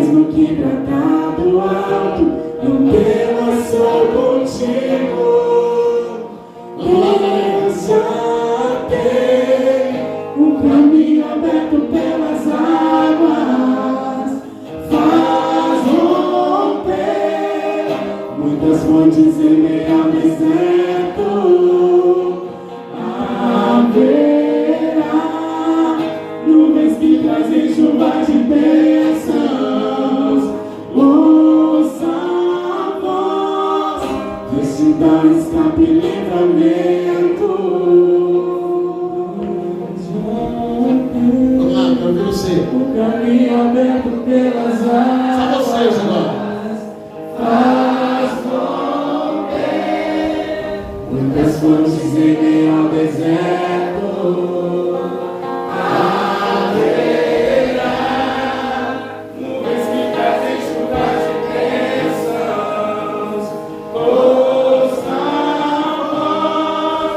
mesmo que tratado alto, não relação contigo. Já tem um caminho aberto pelas águas, faz romper muitas fontes em meio ao deserto. Haverá nuvens que trazem chuva de bênçãos. Ouça a voz deste dá escape e livramento. Vamos lá, quero ver você. O caminho aberto pelas águas. Só vocês agora. Faz romper muitas fontes em meio ao deserto. Haverá nuvens que trazem chuva de bênçãos. Ouça a voz,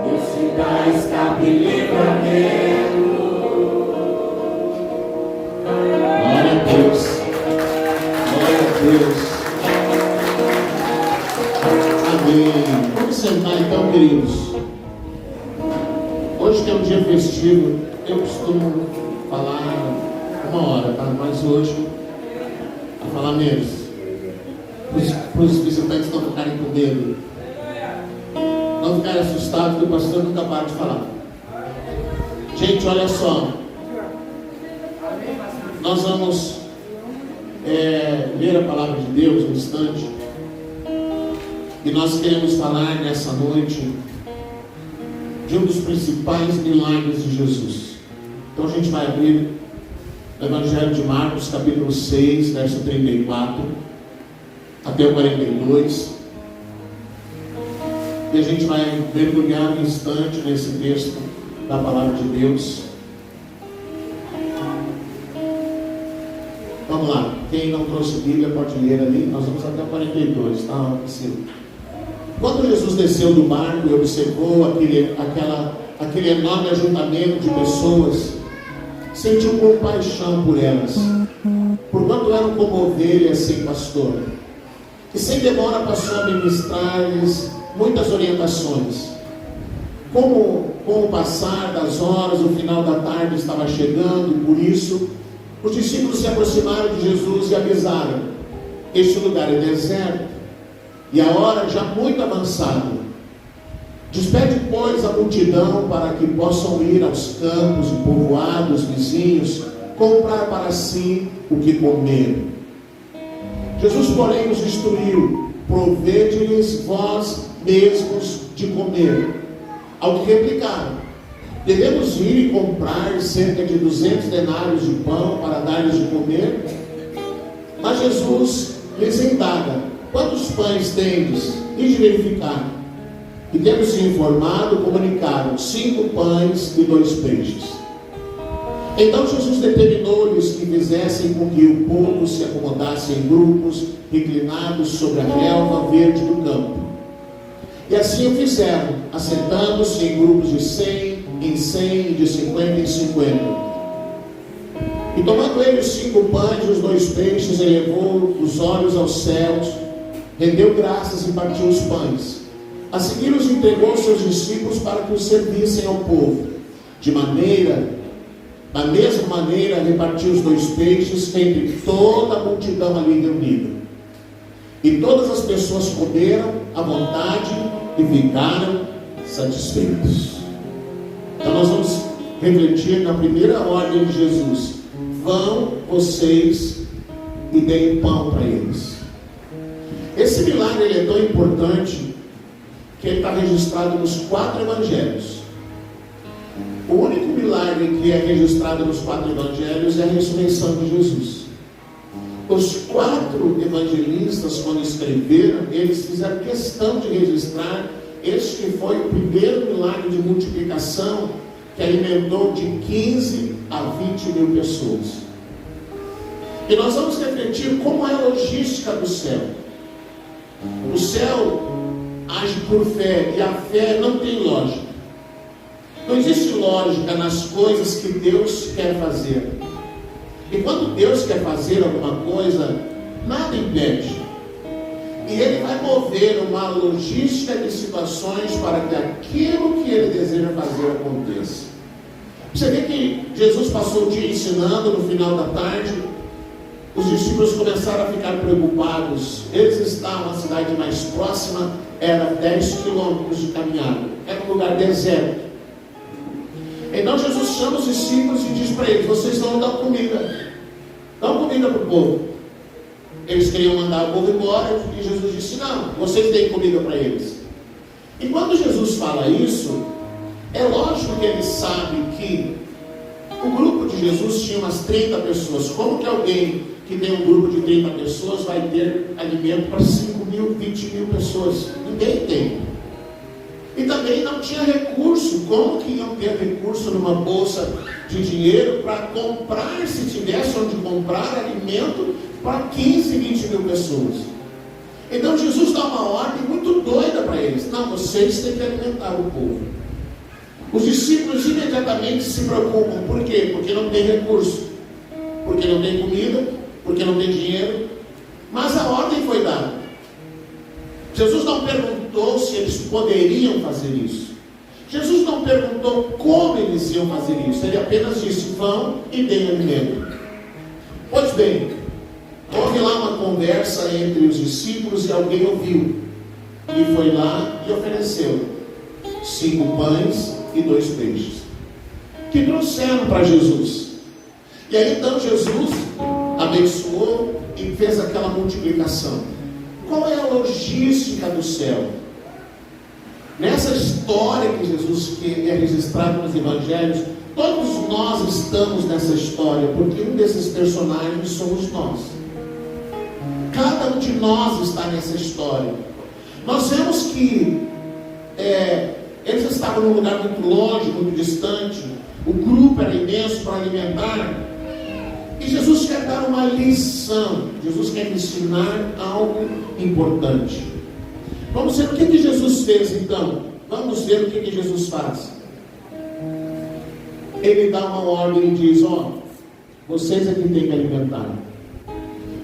Deus te dá escape e livramento. Glória a Deus. Glória a Deus. Amém. Vamos sentar então, queridos. Hoje que é um dia festivo, eu costumo falar 1 hora, tá? Mas hoje, vou falar menos. Para os visitantes não ficarem com medo. Não ficarem assustados, que o pastor nunca para de falar. Gente, olha só. Nós vamos ler a palavra de Deus um instante. E nós queremos falar nessa noite de um dos principais milagres de Jesus. Então a gente vai abrir o Evangelho de Marcos, capítulo 6, verso 34 até o 42. E a gente vai mergulhar um instante nesse texto da palavra de Deus. Vamos lá, quem não trouxe Bíblia pode ler ali. Nós vamos até o 42, tá? Quando Jesus desceu do barco e observou aquele enorme ajuntamento de pessoas, sentiu compaixão por elas, porquanto eram como ovelhas sem pastor. E sem demora passou a ministrar-lhes muitas orientações. Com o passar das horas, o final da tarde estava chegando, e por isso os discípulos se aproximaram de Jesus e avisaram: este lugar é deserto, e a hora já muito avançada. Despede, pois, a multidão para que possam ir aos campos e povoados vizinhos, comprar para si o que comer. Jesus, porém, os instruiu: provede-lhes vós mesmos de comer. Ao que replicaram: devemos ir e comprar cerca de 200 denários de pão para dar-lhes de comer? Mas Jesus lhes indaga: quantos pães tendes? E de verificar. E tendo se informado, comunicaram: 5 pães e 2 peixes. Então Jesus determinou-lhes que fizessem com que o povo se acomodasse em grupos, reclinados sobre a relva verde do campo. E assim o fizeram, assentando-se em grupos de 100 em 100 e de 50 em 50. E tomando ele os 5 pães e os 2 peixes, elevou os olhos aos céus, rendeu graças e partiu os pães. A seguir os entregou aos seus discípulos para que os servissem ao povo. Da mesma maneira, repartiu os 2 peixes entre toda a multidão ali reunida. E todas as pessoas comeram à vontade e ficaram satisfeitos. Então nós vamos refletir na primeira ordem de Jesus: vão vocês e deem pão para eles. Esse milagre ele é tão importante que ele está registrado nos 4 evangelhos. O único milagre que é registrado nos 4 evangelhos é a ressurreição de Jesus. Os 4 evangelistas, quando escreveram, eles fizeram questão de registrar este que foi o primeiro milagre de multiplicação, que alimentou de 15 a 20 mil pessoas. E nós vamos refletir como é a logística do céu. O céu age por fé, e a fé não tem lógica. Não existe lógica nas coisas que Deus quer fazer. E quando Deus quer fazer alguma coisa, nada impede. E Ele vai mover uma logística de situações para que aquilo que Ele deseja fazer aconteça. Você vê que Jesus passou o dia ensinando, no final da tarde, os discípulos começaram a ficar preocupados. Eles estavam na cidade mais próxima, era 10 quilômetros de caminhada, era um lugar deserto. Então Jesus chama os discípulos e diz para eles: vocês vão dar comida, dão comida para o povo. Eles queriam mandar o povo embora, e Jesus disse: não, vocês deem comida para eles. E quando Jesus fala isso, é lógico que ele sabe que o grupo de Jesus tinha umas 30 pessoas. Como que alguém que tem um grupo de 30 pessoas vai ter alimento para 5 mil, 20 mil pessoas? Ninguém tem. E também não tinha recurso. Como que iam ter recurso numa bolsa de dinheiro para comprar, se tivesse onde comprar alimento para 15, 20 mil pessoas? Então Jesus dá uma ordem muito doida para eles: não, vocês têm que alimentar o povo. Os discípulos imediatamente se preocupam. Por quê? Porque não tem recurso, porque não tem comida, porque não tem dinheiro. Mas a ordem foi dada. Jesus não perguntou se eles poderiam fazer isso. Jesus não perguntou como eles iam fazer isso. Ele apenas disse: vão e deem alimento. Pois bem, houve lá uma conversa entre os discípulos e alguém ouviu. E foi lá e ofereceu 5 pães e 2 peixes, que trouxeram para Jesus. E aí então Jesus abençoou e fez aquela multiplicação. Qual é a logística do céu? Nessa história que Jesus, que é registrado nos evangelhos, todos nós estamos nessa história, porque um desses personagens somos nós. Cada um de nós está nessa história. Nós vemos que eles estavam num lugar muito longe, muito distante. O grupo era imenso para alimentar. E Jesus quer dar uma lição. Jesus quer ensinar algo importante. Vamos ver o que Jesus fez então. Vamos ver o que Jesus faz. Ele dá uma ordem e diz: ó, vocês é que têm que alimentar.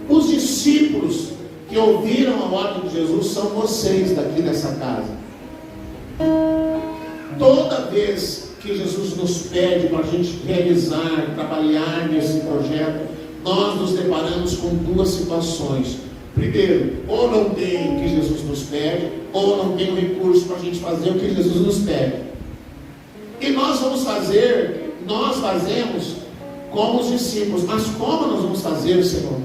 Os discípulos que ouviram a ordem de Jesus são vocês daqui dessa casa. Toda vez que Jesus nos pede para a gente realizar, trabalhar nesse projeto, nós nos deparamos com 2 situações. Primeiro, ou não tem o que Jesus nos pede, ou não tem o recurso para a gente fazer o que Jesus nos pede. E nós fazemos como os discípulos. Mas como nós vamos fazer, Senhor?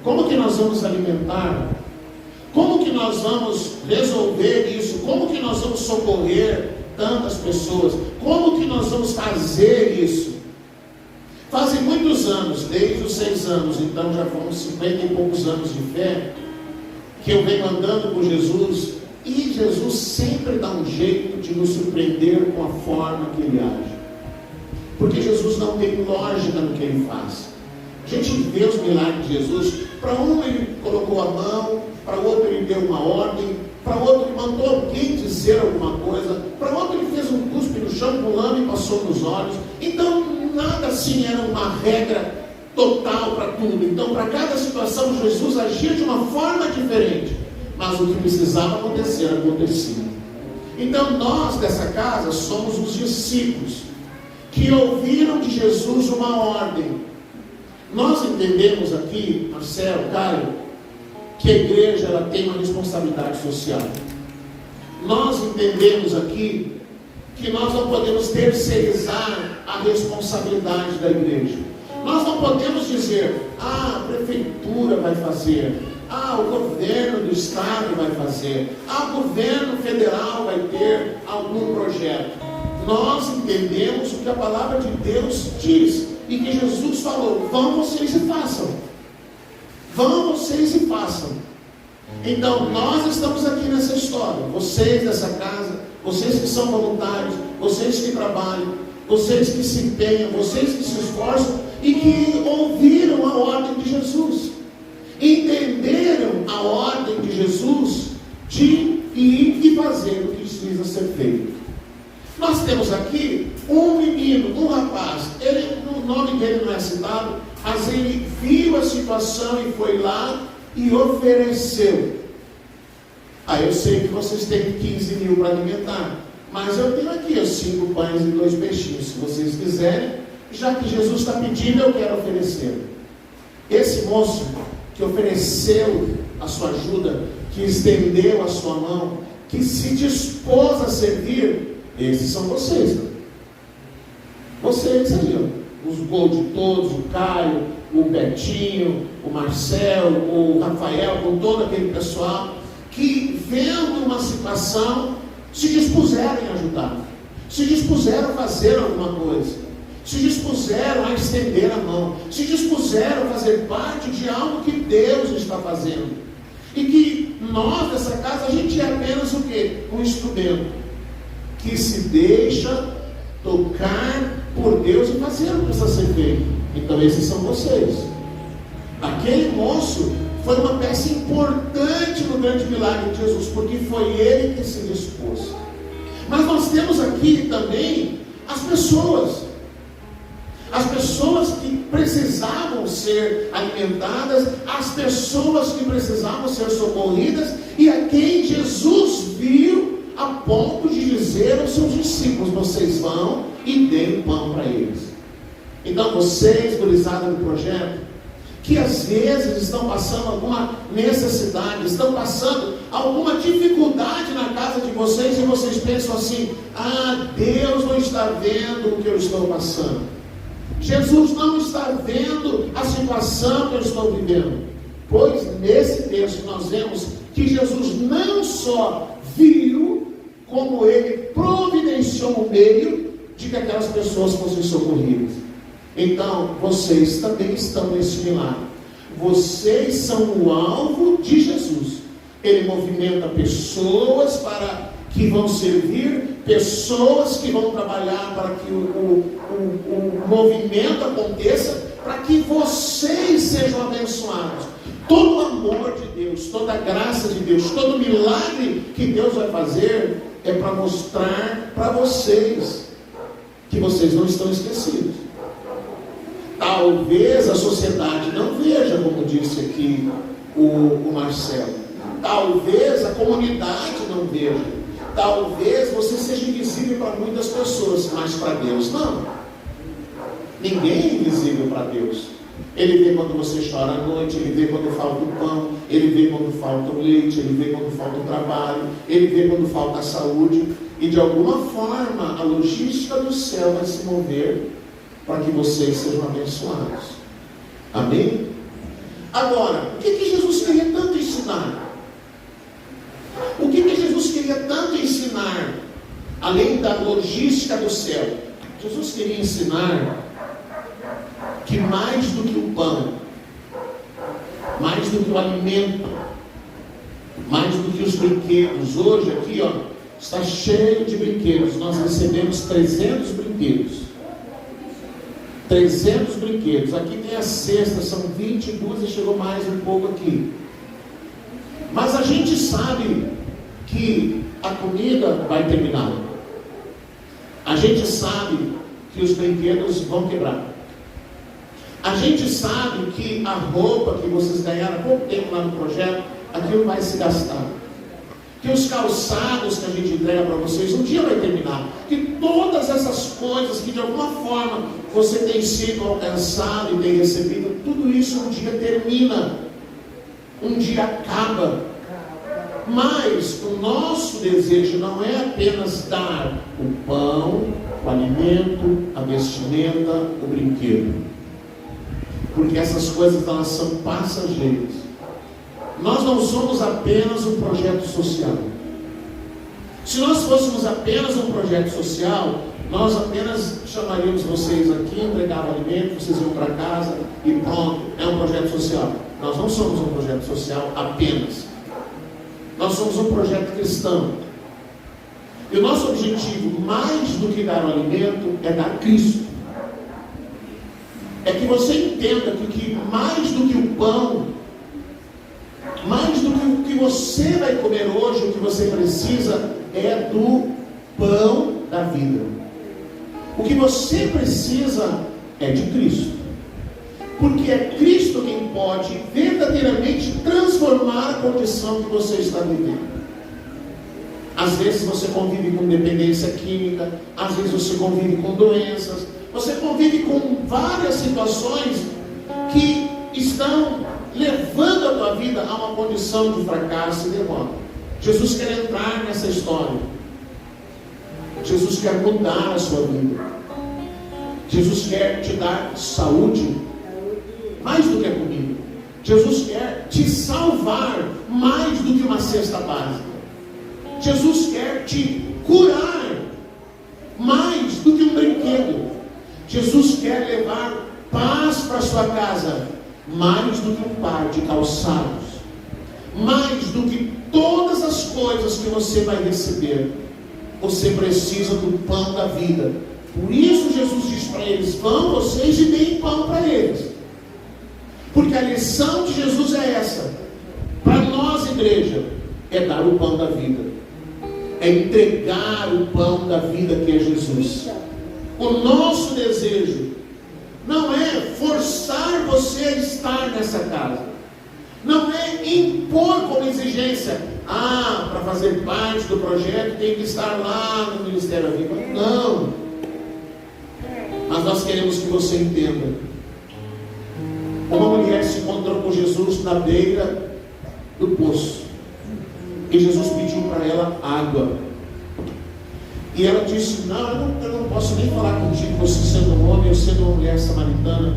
Como que nós vamos alimentar? Como que nós vamos resolver isso? Como que nós vamos socorrer tantas pessoas? Como que nós vamos fazer isso? Fazem muitos anos, desde os 6 anos, então já foram 50 e poucos anos de fé, que eu venho andando com Jesus, e Jesus sempre dá um jeito de nos surpreender com a forma que Ele age. Porque Jesus não tem lógica no que Ele faz. A gente vê os milagres de Jesus. Para um Ele colocou a mão, para o outro Ele deu uma ordem, para o outro Ele mandou alguém dizer alguma coisa, para o outro Ele fez um cuspe no chão, pulando e passou nos olhos. Então nada assim era uma regra total para tudo. Então para cada situação Jesus agia de uma forma diferente, mas o que precisava acontecer, acontecia. Então nós dessa casa somos os discípulos que ouviram de Jesus uma ordem. Nós entendemos aqui, Marcelo, Caio, que a igreja ela tem uma responsabilidade social. Nós entendemos aqui que nós não podemos terceirizar a responsabilidade da igreja. Nós não podemos dizer: a prefeitura vai fazer, o governo do estado vai fazer, o governo federal vai ter algum projeto. Nós entendemos o que a palavra de Deus diz, e que Jesus falou: vão vocês e façam. Vão vocês e façam. Então nós estamos aqui nessa história. Vocês dessa casa, vocês que são voluntários, vocês que trabalham, vocês que se empenham, vocês que se esforçam e que ouviram a ordem de Jesus, entenderam a ordem de Jesus de ir e fazer o que precisa ser feito. Nós temos aqui um menino, um rapaz, o nome dele não é citado, mas situação e foi lá e ofereceu. Eu sei que vocês têm 15 mil para alimentar, mas eu tenho aqui os 5 pães e 2 peixinhos. Se vocês quiserem, já que Jesus está pedindo, eu quero oferecer. Esse moço que ofereceu a sua ajuda, que estendeu a sua mão, que se dispôs a servir, esses são vocês. Vocês aí, ó, os Gold todos, o Caio, o Betinho, o Marcelo, o Rafael, com todo aquele pessoal, que vendo uma situação, se dispuseram a ajudar, se dispuseram a fazer alguma coisa, se dispuseram a estender a mão, se dispuseram a fazer parte de algo que Deus está fazendo. E que nós, dessa casa, a gente é apenas o quê? Um instrumento que se deixa tocar por Deus e fazer o que precisa ser feito. Então esses são vocês. Aquele moço foi uma peça importante no grande milagre de Jesus, porque foi ele que se dispôs. Mas nós temos aqui também as pessoas que precisavam ser alimentadas, as pessoas que precisavam ser socorridas, e a quem Jesus viu a ponto de dizer aos seus discípulos: vocês vão e deem pão para eles. Então vocês, gurizada do projeto, que às vezes estão passando alguma necessidade, estão passando alguma dificuldade na casa de vocês, e vocês pensam assim: Deus não está vendo o que eu estou passando, Jesus não está vendo a situação que eu estou vivendo. Pois nesse texto nós vemos que Jesus não só viu, como ele providenciou o meio de que aquelas pessoas fossem socorridas. Então vocês também estão nesse milagre. Vocês são o alvo de Jesus. Ele movimenta pessoas para que vão servir, pessoas que vão trabalhar para que o movimento aconteça, para que vocês sejam abençoados. Todo o amor de Deus, toda a graça de Deus, todo o milagre que Deus vai fazer é para mostrar para vocês que vocês não estão esquecidos. Talvez a sociedade não veja, como disse aqui o Marcelo. Talvez a comunidade não veja. Talvez você seja invisível para muitas pessoas, mas para Deus não. Ninguém é invisível para Deus. Ele vê quando você chora à noite, ele vê quando falta o pão, ele vê quando falta o leite, ele vê quando falta o trabalho, ele vê quando falta a saúde. E de alguma forma a logística do céu vai se mover para que vocês sejam abençoados. Amém? Agora, o que Jesus queria tanto ensinar? O que Jesus queria tanto ensinar, além da logística do céu? Jesus queria ensinar que mais do que o pão, mais do que o alimento, mais do que os brinquedos, hoje aqui está cheio de brinquedos. Nós recebemos 300 brinquedos. 300 brinquedos. Aqui tem a cesta, são 22 e chegou mais um pouco aqui. Mas a gente sabe que a comida vai terminar. A gente sabe que os brinquedos vão quebrar. A gente sabe que a roupa que vocês ganharam há pouco tempo lá no projeto, aquilo vai se gastar. Que os calçados que a gente entrega para vocês, um dia vai terminar. Que todas essas coisas que de alguma forma você tem sido alcançado e tem recebido, tudo isso um dia termina. Um dia acaba. Mas o nosso desejo não é apenas dar o pão, o alimento, a vestimenta, o brinquedo. Porque essas coisas, elas são passageiras. Nós não somos apenas um projeto social. Se nós fôssemos apenas um projeto social, nós apenas chamaríamos vocês aqui, entregavam alimento, vocês iam para casa e pronto, é um projeto social. Nós não somos um projeto social apenas. Nós somos um projeto cristão. E o nosso objetivo, mais do que dar o alimento, é dar Cristo. É que você entenda que mais do que o pão, mais do que o que você vai comer hoje, o que você precisa é do pão da vida. O que você precisa é de Cristo. Porque é Cristo quem pode verdadeiramente transformar a condição que você está vivendo. Às vezes você convive com dependência química, às vezes você convive com doenças, você convive com várias situações que estão levando a tua vida a uma condição de fracasso e derrota. Jesus quer entrar nessa história. Jesus quer mudar a sua vida. Jesus quer te dar saúde, mais do que a comida. Jesus quer te salvar mais do que uma cesta básica. Jesus quer te curar mais do que um brinquedo. Jesus quer levar paz para a sua casa mais do que um par de calçados, mais do que todas as coisas que você vai receber. Você precisa do pão da vida. Por isso Jesus diz para eles: vão vocês e deem pão para eles. Porque a lição de Jesus é essa. Para nós, igreja, é dar o pão da vida, é entregar o pão da vida que é Jesus. O nosso desejo não é forçar você a estar nessa casa, não é impor como exigência: para fazer parte do projeto tem que estar lá no Ministério da Vida. Não. Mas nós queremos que você entenda. Uma mulher se encontrou com Jesus na beira do poço, e Jesus pediu para ela água, e ela disse: eu não posso nem falar contigo, você sendo um homem, eu sendo uma mulher samaritana,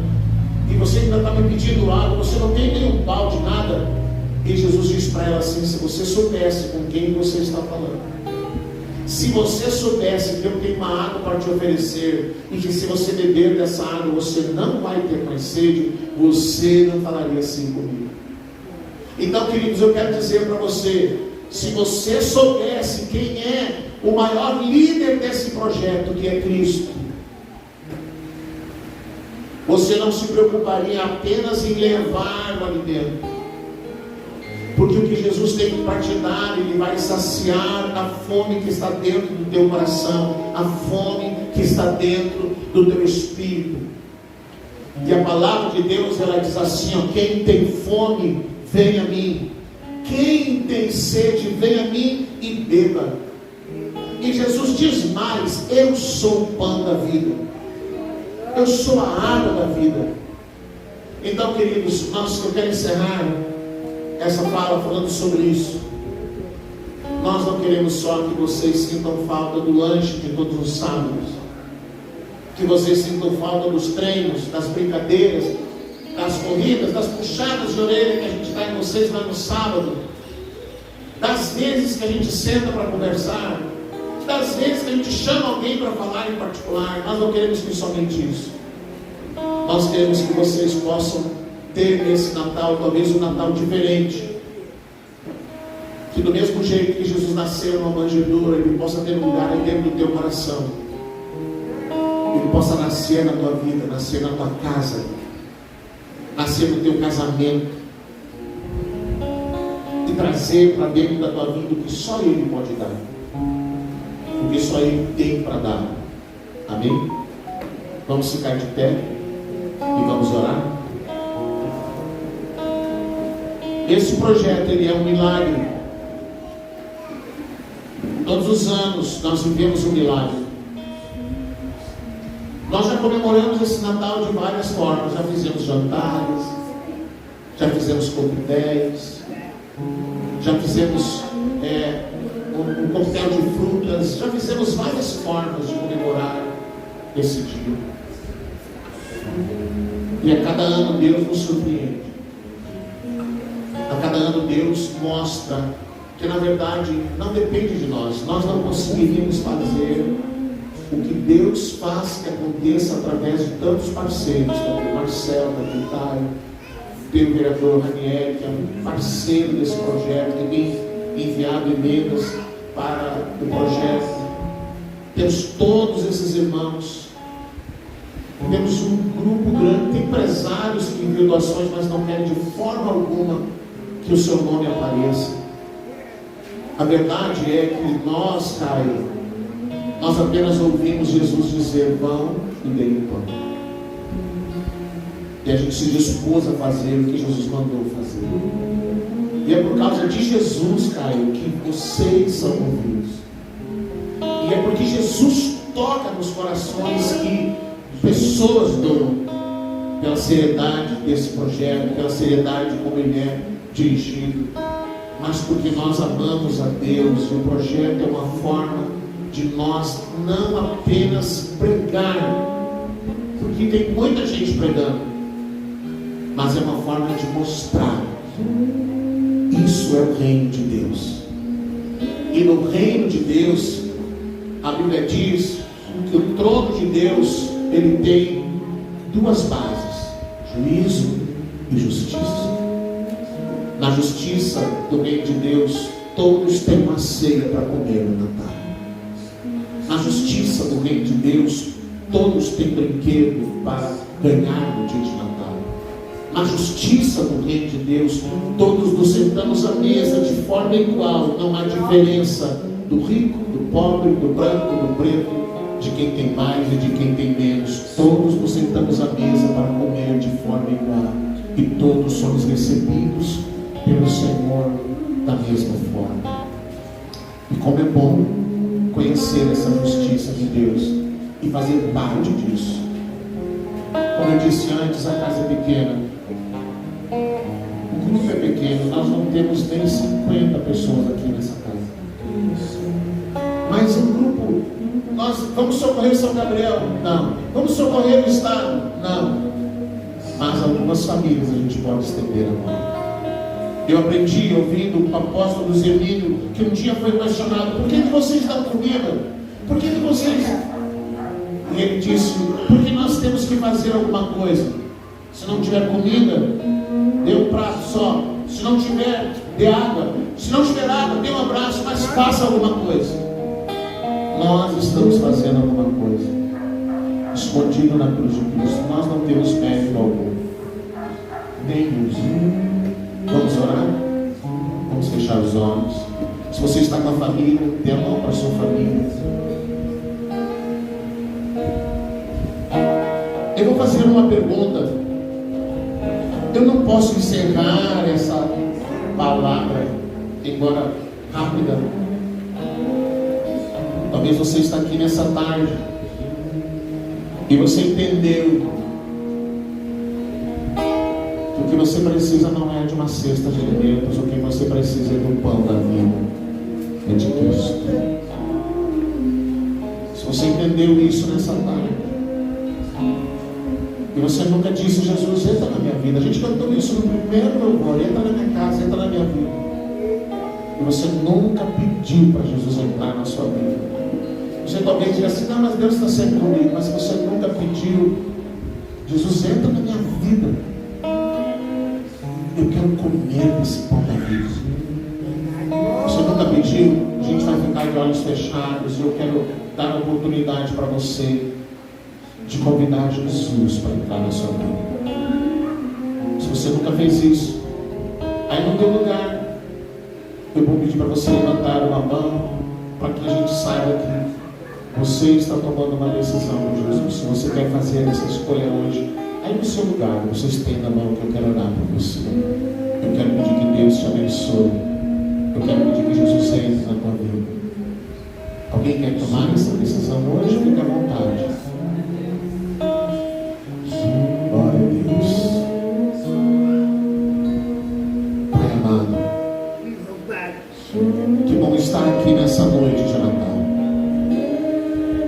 e você ainda está me pedindo água, você não tem nem um pau de nada. E Jesus disse para ela assim: se você soubesse com quem você está falando, se você soubesse que eu tenho uma água para te oferecer, e que se você beber dessa água você não vai ter mais sede, você não falaria assim comigo. Então, queridos, eu quero dizer para você: se você soubesse quem é o maior líder desse projeto, que é Cristo, você não se preocuparia apenas em levar o alimento, porque o que Jesus tem para te dar, Ele vai saciar a fome que está dentro do teu coração, a fome que está dentro do teu espírito. E a palavra de Deus, ela diz assim: quem tem fome, vem a mim. Quem tem sede, vem a mim e beba. E Jesus diz mais: eu sou o pão da vida, eu sou a água da vida. Então, queridos, eu quero encerrar essa fala falando sobre isso. Nós não queremos só que vocês sintam falta do lanche de todos os sábados, que vocês sintam falta dos treinos, das brincadeiras, das corridas, das puxadas de orelha que a gente dá em vocês lá no sábado, das vezes que a gente senta para conversar, das vezes que a gente chama alguém para falar em particular. Nós não queremos que somente isso. Nós queremos que vocês possam ter nesse Natal, talvez um Natal diferente, que do mesmo jeito que Jesus nasceu numa manjedoura, Ele possa ter um lugar dentro do teu coração, Ele possa nascer na tua vida, nascer na tua casa, nascer no teu casamento, e trazer para dentro da tua vida o que só Ele pode dar, o que só Ele tem para dar. Amém? Vamos ficar de pé e vamos orar. Esse projeto, ele é um milagre. Todos os anos nós vivemos um milagre. Nós já comemoramos esse Natal de várias formas. Já fizemos jantares, já fizemos coquetéis, já fizemos um coquetel de frutas, já fizemos várias formas de comemorar esse dia. E a cada ano Deus nos surpreende. A cada ano Deus mostra que na verdade não depende de nós. Nós não conseguiríamos fazer o que Deus faz que aconteça através de tantos parceiros, como o Marcelo, o Caio, tem o vereador Raniel, que é um parceiro desse projeto, que tem enviado emendas para o projeto. Temos todos esses irmãos. Temos um grupo grande, tem empresários que enviam doações, mas não querem de forma alguma que o seu nome apareça. A verdade é que nós, Caio, nós apenas ouvimos Jesus dizer: vão e deem o pão. E a gente se dispôs a fazer o que Jesus mandou fazer. E é por causa de Jesus, Caio, que vocês são movidos. E é porque Jesus toca nos corações que pessoas dão pela seriedade desse projeto, pela seriedade como ele é dirigido, mas porque nós amamos a Deus. E o projeto é uma forma de nós não apenas pregar, porque tem muita gente pregando, mas é uma forma de mostrar. Isso é o reino de Deus. E no reino de Deus, a Bíblia diz que o trono de Deus, ele tem duas bases: juízo e justiça. Na justiça do reino de Deus, todos têm uma ceia para comer no Natal. Na justiça do reino de Deus, todos têm brinquedo para ganhar no dia de Natal. Na justiça do reino de Deus, todos nos sentamos à mesa de forma igual. Não há diferença do rico, do pobre, do branco, do preto, de quem tem mais e de quem tem menos. Todos nos sentamos à mesa para comer de forma igual. E todos somos recebidos pelo Senhor da mesma forma. E como é bom conhecer essa justiça de Deus e fazer parte disso. Como eu disse antes, a casa é pequena. O grupo é pequeno, nós não temos nem 50 pessoas aqui nessa casa. Mas um grupo, nós vamos socorrer São Gabriel? Não. Vamos socorrer o Estado? Não. Mas algumas famílias a gente pode estender a mão. Eu aprendi ouvindo o apóstolo Zemínio, que um dia foi questionado: por que vocês dão comida? Por que vocês... E ele disse: porque nós temos que fazer alguma coisa. Se não tiver comida, dê um prato só. Se não tiver, dê água. Se não tiver água, dê um abraço, mas faça alguma coisa. Nós estamos fazendo alguma coisa, escondido na cruz de Cristo. Nós não temos mérito algum, nenhum. Vamos orar? Vamos fechar os olhos. Se você está com a família, dê a mão para a sua família. Eu vou fazer uma pergunta. Eu não posso encerrar essa palavra, embora rápida. Talvez você está aqui nessa tarde e você entendeu que o que você precisa não é de uma cesta de alimentos. O que você precisa é do pão da vida, é de Cristo. Se você entendeu isso nessa tarde e você nunca disse: Jesus, entra na minha vida. A gente cantou isso no primeiro louvor: entra na minha casa, entra na minha vida. E você nunca pediu para Jesus entrar na sua vida. Você talvez diga assim: não, mas Deus está sempre comigo. Mas se você nunca pediu: Jesus, entra na minha vida, eu quero comer desse pão da vida. Você nunca pediu? A gente vai ficar de olhos fechados. E eu quero dar a oportunidade para você de convidar Jesus para entrar na sua vida. Se você nunca fez isso, aí no teu lugar, eu vou pedir para você levantar uma mão, para que a gente saiba que você está tomando uma decisão com Jesus. Se você quer fazer essa escolha hoje, aí no seu lugar, você estenda a mão, que eu quero orar por você. Eu quero pedir que Deus te abençoe. Eu quero pedir que Jesus entre na tua vida. Alguém quer tomar essa decisão hoje? Fique à vontade. Glória a Deus. Pai amado, que bom estar aqui nessa noite de Natal.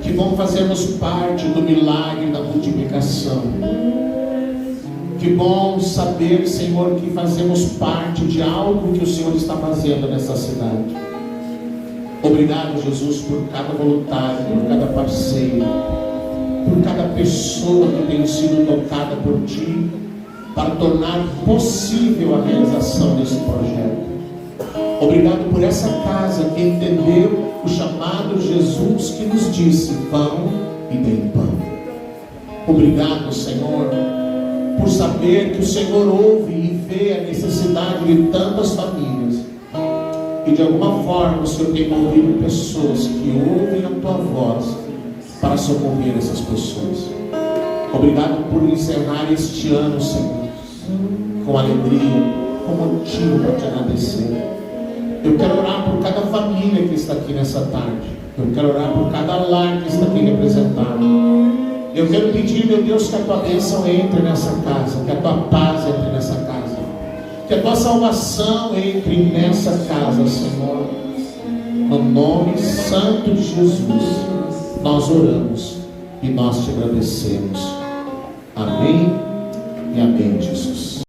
Que bom fazermos parte do milagre da multiplicação. Que bom saber, Senhor, que fazemos parte de algo que o Senhor está fazendo nessa cidade. Obrigado, Jesus, por cada voluntário, por cada parceiro, por cada pessoa que tem sido tocada por Ti, para tornar possível a realização desse projeto. Obrigado por essa casa que entendeu o chamado de Jesus, que nos disse: vão e deem pão. Obrigado, Senhor, por saber que o Senhor ouve e vê a necessidade de tantas famílias. E de alguma forma o Senhor tem movido pessoas que ouvem a Tua voz para socorrer essas pessoas. Obrigado por encerrar este ano, Senhor, com alegria, com motivo para te agradecer. Eu quero orar por cada família que está aqui nessa tarde. Eu quero orar por cada lar que está aqui representado. Eu quero pedir, meu Deus, que a tua bênção entre nessa casa, que a tua paz entre nessa casa, que a tua salvação entre nessa casa, Senhor. No nome santo de Jesus, nós oramos e nós te agradecemos. Amém e amém, Jesus.